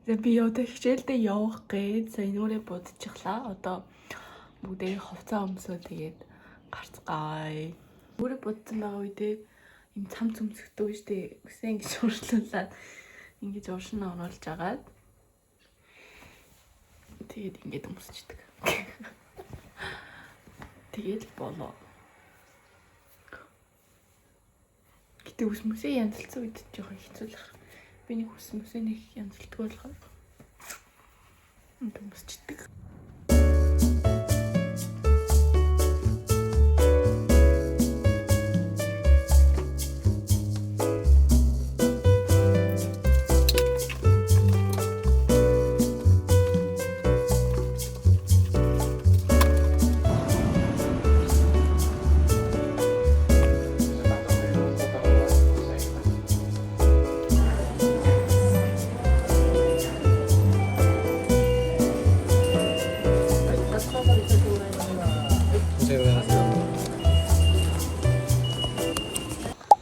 Би одоо хичээлдээ явах гэж энүүрээ бодчихлаа. Одоо бүгдээ хувцас өмсөө тэгээд гарцгаая. Өөрө бодсон байгаа үедээ юм цам цөмсгдөө штэ. Гэсэн ингэж уршлуулаад ингэж уршин оруулж агаад тэгээд ингэж өмсчихдээ. Тэгээд болоо. Гэтэ ус мөсөө янзлцсан үед жоохон хэцүү л байна. Би нэг ус мөсөө нэг янзлдаг болохоор өмсчихдээ.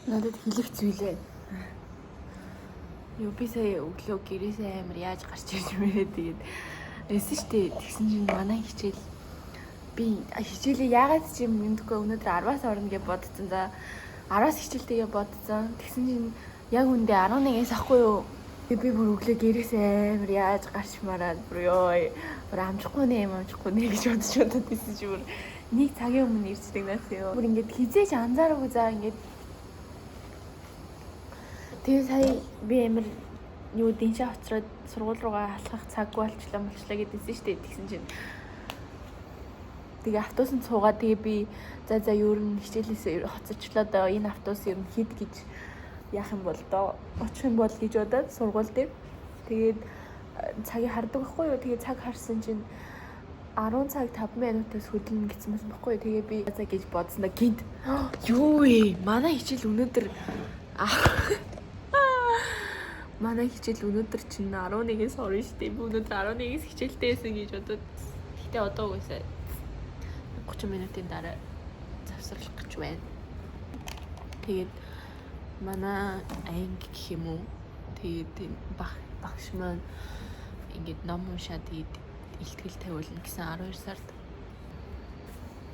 Надад хэлэх зүйлээ. Юу би сая өглөө гэрээсээ амар яаж гарч ирж мэрээ тэгээд эсэж штэ тэгсэн чинь манай хичээл би хичээлээ яагаад ч юм мэдгүй өнөөдөр 10-аас орно гэж бодсон. За 10-аас хичээлтэйгээ бодсон. Тэгсэн чинь яг үндэ 11-ээс ахгүй юу? Би бүр өглөө гэрээсээ амар яаж гарч мараад бүр ёо бүр амжихгүй нэ гэж бодож байсан чи бүр нэг цагийн өмнө ирцдэг нас ёо. Бүр ингэж хизээж анзаараагүй за ингэж тэгээ сая би амар юу дэншээ хоцроод сургууль руугаа алхах цаггүй болчлаа гэдээсэн шүү дээ. Тэгсэн чинь тэгээ автобусанд суугаад тэгээ би за юу н хичээлээс хоцорчлоо доо энэ автобус ер нь хэд гэж яах юм бол доо очих юм бол гэж бодоод сургууль дээр тэгээд цагийг хардаг байхгүй юу. Тэгээ цаг харсан чинь 10 цаг 5 минутаас хөдлөн гэсэн юм байхгүй юу. Тэгээ би за гэж бодсноо гинт юу вэ? Манай хичээл өнөөдөр манай хичээл өнөөдөр чинь 11-ээс орно шүү дээ. Би өнөөдөр 11-ээс хичээлтэй байсан гэж бодоод гэтээ одоо угаасаа 30 минутын дараа завсарлах гэж байна. Тэгээд манай анги гэх юм уу. Тэгээд багш маань ингээд ном уншаад тэгээд илтгэл тавиулна гэсэн 12 сард.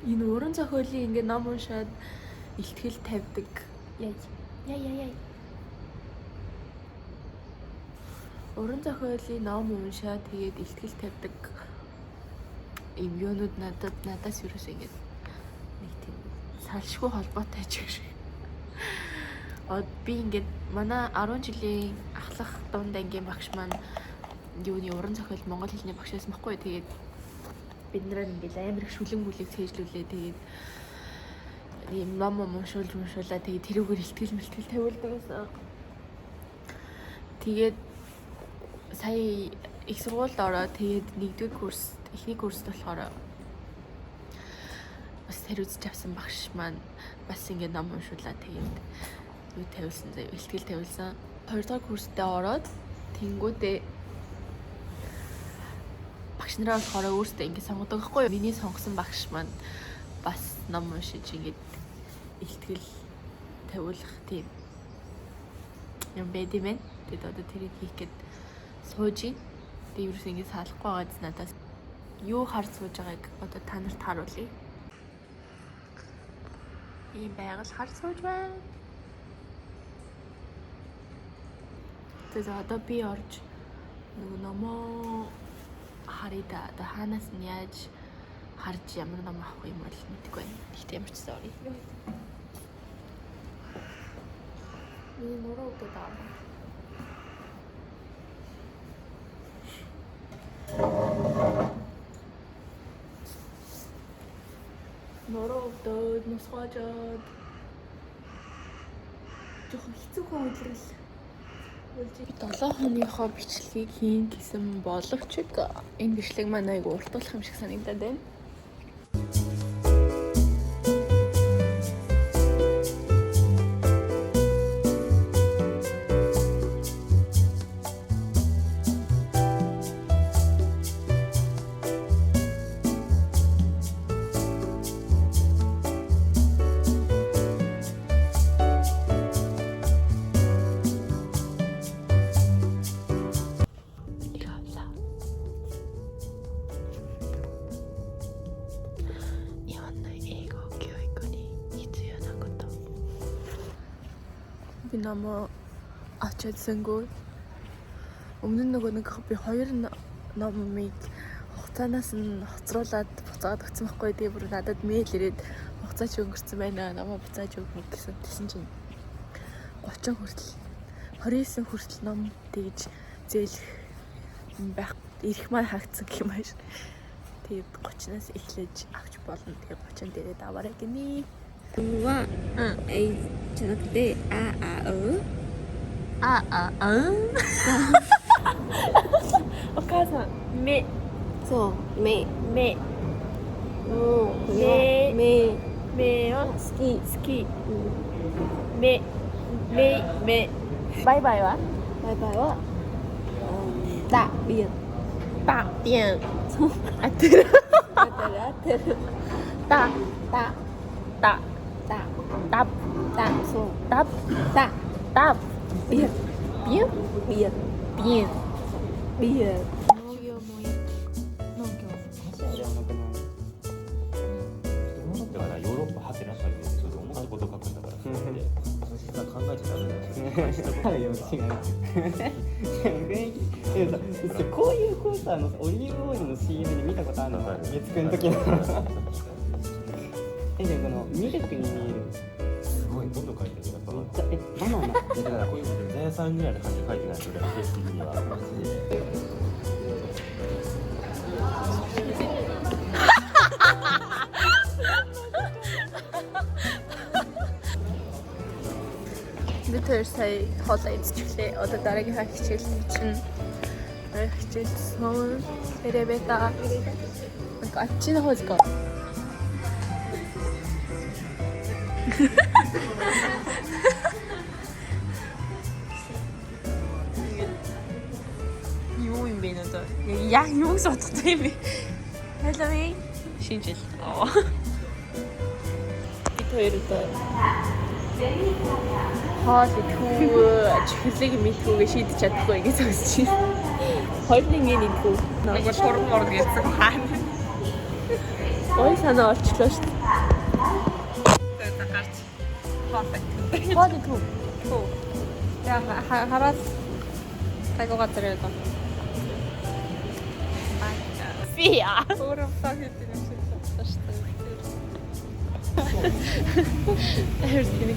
Энэ уран зохиолын ингээд ном уншаад илтгэл тавьдаг. Яй. Уран зохиолын ном уншаад тэгээд илтгэл тавьдаг юм юунууд надаас юус ингэж нэг тийм салшгүй холбоотой ч гэж. Би ингээд манай 10 жилийн ахлах дунд ангийн багш маань юуны уран зохиол монгол хэлний багш байсан байхгүй. Тэгээд бид нараа ингээд амар их шүлэн бүлэг цээжлүүлээ. Тэгээд ийм ном уншуулаа тэгээд тэрүүгээр илтгэл тавиулдаг гэсэн. Тэгээд сая их сургуульд ороод тэгээд нэгдүгээр курс эхний курст болохоор бас хариуцж авсан багш маань бас ингэ ном уншуулаа тэгээд юу тавилсан заяа илтгэл тавилсан. 2 дахь курстээ ороод тэнгүүдээ багш нараа болохоор өөртөө ингэ сонгодог байхгүй юу. Миний сонгосон багш маань бас ном уншиж ингэ илтгэл тавиулах тийм юм байд юм. Тэгээд одоо тэрийг хийх гээд сууж ийн. Тэгээд ерөөс ингэ салахгүй байгааз надаас юу харж сууж байгааг одоо та нарт харуулъя. Ийм байгаль харж сууж байна. Тэгээд одоо би орж нөгөө номоо харъя да. Одоо хаанаас нь яаж харж ямар ном авах юм бол мэдэхгүй байна. Гэхдээ ямар ч sorry. Миний нуруу удаад аваа. Нуруу удаад нусгаажаад жоохон хэцүүхэн үйлрэл би 7 хоногийнхоо бичлэгийг хийн гэсэн боловч энэ бичлэг маань айгу урт болох юм шиг санагдаад байна. би намаа очиадсангүй. Өмнө нь нөгөө нэг би 2 номыг хугацаанаас нь хоцруулаад буцаад өгсөн байхгүй. Тэгээ бүр надад мэйл ирээд хугацаач өнгөрсөн байна. Намаа буцааж өгнө гэсэн. Тэсэн чинь 30 хүртэл 29 хүртэл ном тэгж зөөлөх байх ирэх маань хаагцсан гэх юм ааш. Тэгээд 30-наас эхлэж авч болно. Тэгээд 30 дээрээ даваарай гинэ. 와, 에이, 저녁때お母さん、目、 소, 매, 目、 매, 매, 目を 스키, 好き。目、目。バイバイは？ 바이바이와, 따, 비엔, 大便。合ってる。 아테르, 大、 따, 大、 따, 大、 따, 소, 大、 따, 大、 비엔, 便、 비엔, 便。 비엔. 農業もいい。農業。だからヨーロッパはてな書いてそれで思ったこと書くんだからそしてさ考えちゃダメだよでもさこういうこうさオリーブオイルの CM で見たことあるの月9の時のでもこのミルクに見えるすごいどんどん書いてるめっちゃバナナだからこういうこと前3ぐらいの感じで書いてないと俺はケース的にはマジでбид хоёр сая хоолоо идчихлээ. Одоо дараагийнхаа хичээл чинь хичээл сон эребэта. Ачина хозко. Юу юм бэ надад? Яг юу гэж боддог юм бэ? Хэлээ. Шинжил. Бид хоёр одоо хоол идэхүү, чихэрлэг мэдхүүгээ шийдэж чадахгүй гэж сонсч байна. Хоёрын идэх. Нэг шурм мор гэсэн хаана. Ой санаа олчлоо шүү дээ. Тэгээд гарч. Хоол идэхүү. Төө. Яг хараад тайгаа зэрэг. Фиа. Өөрөө фаг гэдэг юм шиг байна шүү дээ. Эрдэнэ.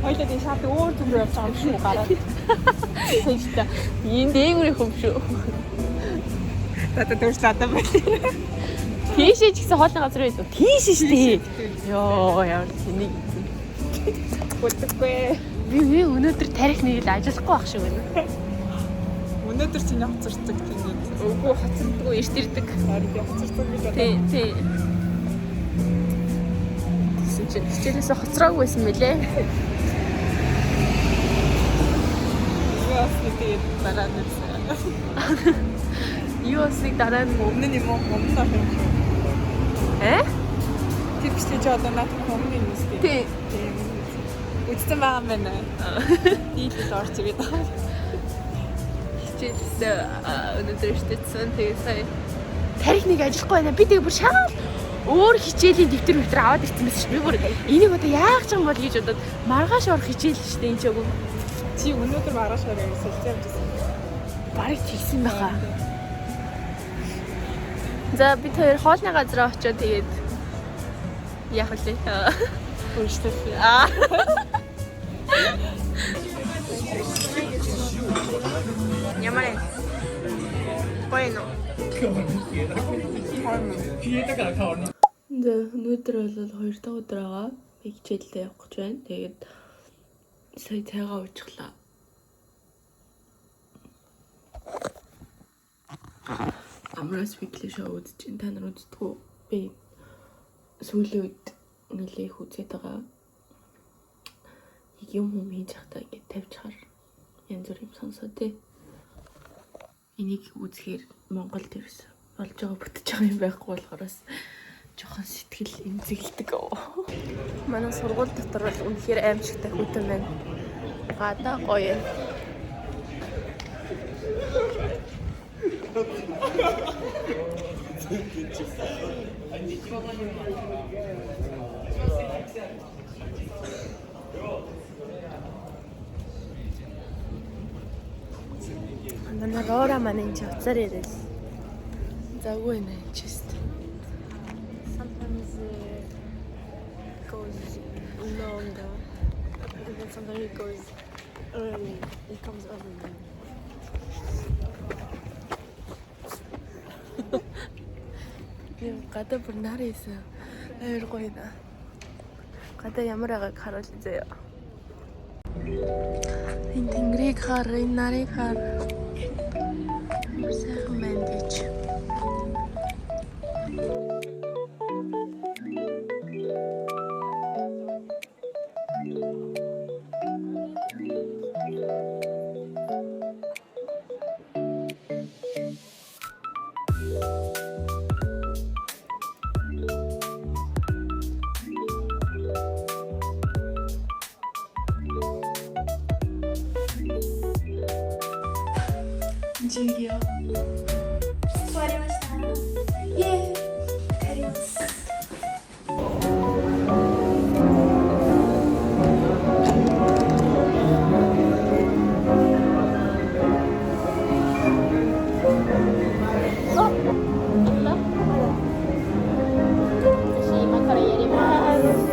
Хоёлаа тийм шат өөр зүгээр явж байгаа юм шүү гараад. Тэгтээ энэ дээгүүрийн хөм шүү. Тата төрслөөдөө байна. Тийшээ ч гэсэн хоолны газар байдаг. Тийш шүү дээ. Йоо ямар тэнэг. Бодохгүй. Би өнөөдөр тарих нэг л ажиллахгүй байх шиг байна. Өнөөдөр чинь хоцордог тэнэг. Үгүй хоцордгүй эртэрдэг. Харин би хоцордог гэж бодсон. Тий. Хичээлээс хоцроогүй байсан мөлий. Юусныг дараа нь. Юусныг дараа нь өмнө нь юм момсоо юм шүү. Тэр бичиж одоо надад өмнө юм үстэй. Тий. Үтсэн байгаа юм байна. Дийлэл орч ирээд байгаа. Хичээлээс өнөөдөр штэцсэн тэгээ сая тарих нэг ажиллахгүй байна. Би тэгээ бүр шаал өөр хичээлийн дэвтэр аваад ирсэн байсан шүү. Би бүр энийг одоо яах юм бол гэж бодоод маргааш орох хичээл шүү дээ энэ ч үгүй. Чи өнөөдөр маргааш орох юм солилцоо явуулсан. Бараг тэгсэн байхаа. За бид хоёр хоолны газар очиод тэгээд яах вэ? Өөрчлөлөө. Ямар юм? Гоё нөө. За өнөөдөр бол 2 дахь өдөр байгаа. Би хичээлдээ явах гэж байна. Тэгээд сая цайгаа уучлаа. Амраас weekly show үзэж ин та нар үздэг үү? Би сүүлийн үед нэлээ их үзээд байгаа. Юм хийж хата ингэ тавьчихаар янз бүр юм сонсоо тий. Энийг үзэхээр Монголд ерөөс болж байгаа бүтэж байгаа юм байхгүй болохоос жоохон сэтгэл эмзэглэдэг. Манай сургууль дотор бол үнэхээр аимшигтай хүтэн байна. Гадаа гоё. Манай Рора маань энэ ч уцаар яриад. Заггүй нэ чист. Sometimes it goes longer. And then sometimes it goes early. It comes early. Юм гадаа бүр нар ийсэн. Аяр гоё да. Гадаа ямар байгааг харуул заяа. Энэ тэнгэрийг хар, энэ нарыг хар. Сайхан байна гэж. Julio. 終わりました。イエーイ。帰ります。 今からやります。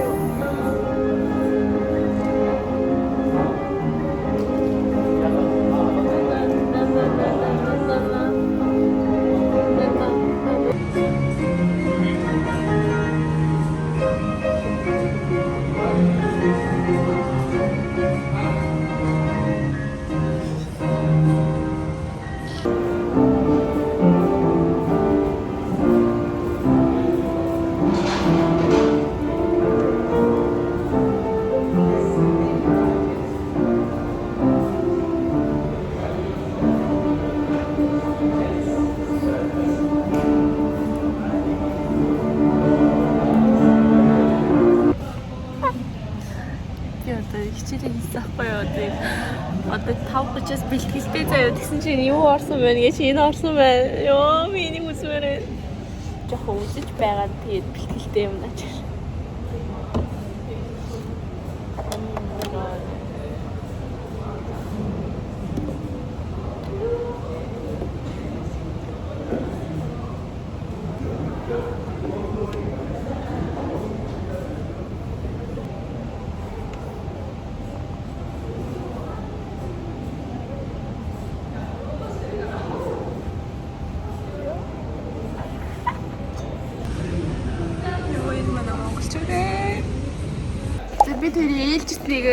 хичээлээ хийсэн байхгүй юу. Тэгээд одоо 5:30-аас бэлтгэлтэй заяа тэгсэн чинь юу орсон байна гэж энэ орсон байна. Йоо миний үсвэрээ жоохон үсэж байгаа. Тэгээд бэлтгэлтэй юм наач. Би тэр ээлжтнийг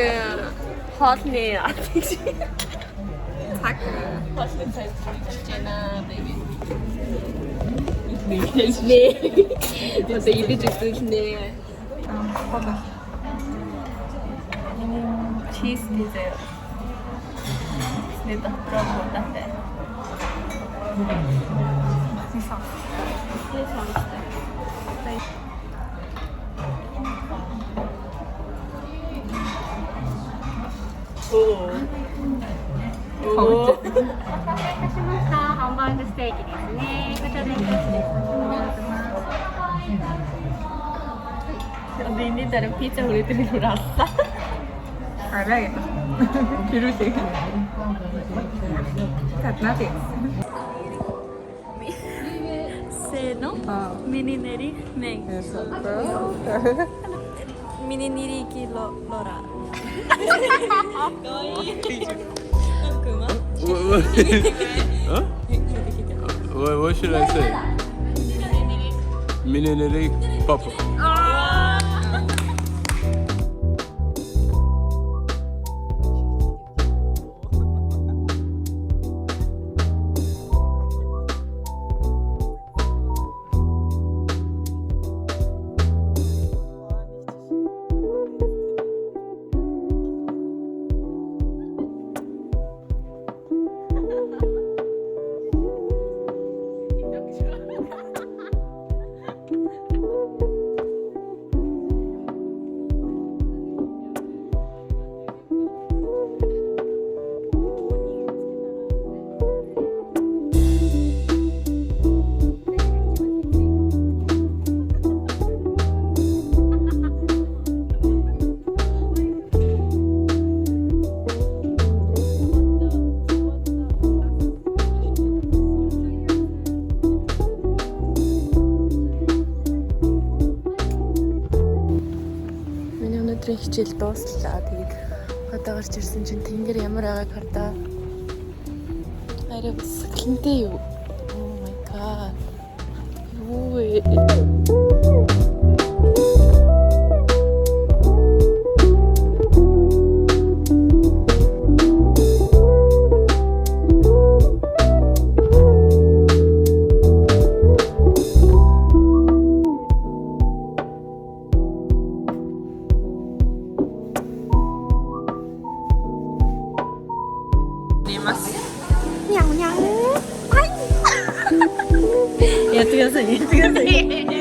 хоолны атгий. Цаг хоолны цаг хийж байна baby. Нэ. Одоо идэж үзүүлнэ. Хоол. Чиз дизер. Снэт пробовать. 함버거 스테이크ですね。こちらで一つです。 근데 ini 다른 피자 우리 들이 놀았어. 알아야겠다. 비루시. 갓나비. 세노? 미니 네리 맹. 미니 니리키 로라. What should I say? Mini Papa. өнөөдрийн хичээл дууслаа. Тэгээд одоо гарч ирсэн чинь тэнгэр ямар байгааг хардаа. Арай сахилантай юу? Oh my god. Юу вэ? Ня ня. やってください。やってください。